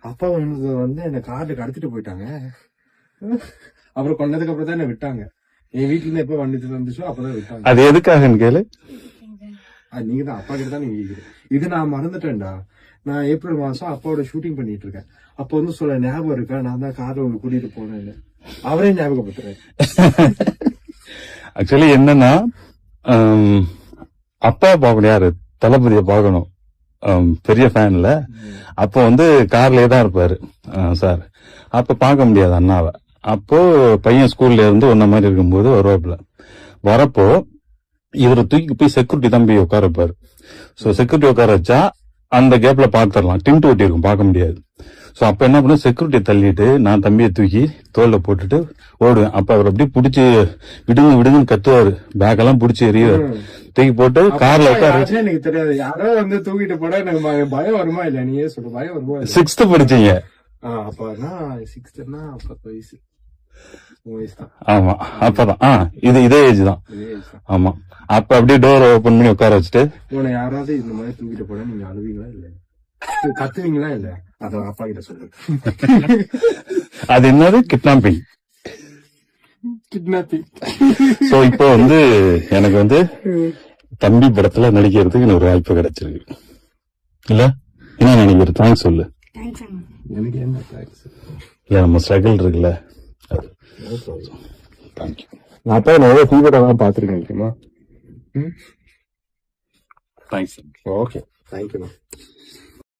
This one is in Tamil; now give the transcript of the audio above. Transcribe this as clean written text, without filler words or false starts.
அப்பா வந்து என்ன கார்ல கடத்திட்டு போயிட்டாங்க. அப்புறம் கொண்டதுக்கு அப்புறம் தான் என்ன விட்டாங்க. என் வீட்டுல இருந்து எப்ப வண்டி வந்துச்சோ அப்பதான் விட்டாங்க. அது எதுக்காகன்னு கேளு. நீங்க தான் அப்பா கிட்ட தான் நீங்க கேக்குறீங்க. இது நான் மறந்துட்டேன்டா. நான் ஏப்ரல் மாசம் அப்பாவோட ஷூட்டிங் பண்ணிட்டு இருக்கேன். அப்ப வந்து சொல்ல ஞாபகம் இருக்கா, நான் தான் கார்ல உங்க கூட்டிட்டு போனேன்னு. அவரே ஞாபகப்படுத்துறேன். ஆக்சுவலி என்னன்னா, அப்பா பார்க்கணும், யாரு தளபதியை பார்க்கணும், பெரிய ஃபேன்ல. அப்போ வந்து கார்லயே தான் இருப்பாரு சார். அப்ப பார்க்க முடியாது அண்ணாவை. அப்போ பையன் ஸ்கூல்ல இருந்து ஒன்ன மாதிரி இருக்கும்போது வருவாப்புல. வரப்போ இவரை தூக்கி போய் செக்யூரிட்டி தான் போய் உட்கார வைப்பாரு. சோ செக்யூரிட்டி உட்கார வச்சா அந்த கேப்ல பாத்துரலாம், டிண்ட் ஒட்டி இருக்கும், பார்க்க முடியாது. சோ அப்ப என்ன பண்ண, செக்யூரிட்டியை தள்ளிட்டு நான் தம்பியை தூக்கி தோல்ல போட்டுட்டு ஓடுவேன். அப்ப அவர் அப்படியே புடிச்சு விடுங்க விடுங்கன்னு கத்துவாரு, பேக் எல்லாம் புடிச்சு எறிவாரு. தூக்கி போட்டு கார்ல உட்கார. எனக்கு தெரியாது, யாரோ வந்து தூக்கிட்டு போட எனக்கு பயம் வருமா இல்ல, நீயே சொல்லு, பயம் வருமா? 6th படிச்சீங்க. அப்பனா 6th-னா 10 வயசு. ஆமா, அப்பதான் இதே ஏஜ் தான். ஆமா, அப்ப அப்படியே டோர் ஓபன் பண்ணி உட்கார வச்சுட்டு, உன்னை யாராவது இந்த மாதிரி தூக்கிட்டு போனா நீங்க அழுவீங்களா இல்ல கத்துவீங்களா இல்ல? அத அப்பா கிட்ட சொல்லு. அது என்னது, கிட்னாப்பிங். சோ இப்போ வந்து எனக்கு வந்து தம்பி படத்துல நடிக்கிறதுக்கு எனக்கு ஒரு வாய்ப்பு கிடைச்சிருக்கு இல்ல, என்ன நினைக்கிற? தேங்க்ஸ் சொல்லு. எனக்கு என்ன தேங்க்ஸ் இல்ல, நம்ம ஸ்ட்ரகிள் இருக்குல்ல. தேங்க்யூ. நான் அப்பா நிறைய தீவிரம் பாத்துருக்கேன் முக்கியமா. தேங்க்ஸ். Okay, thank you.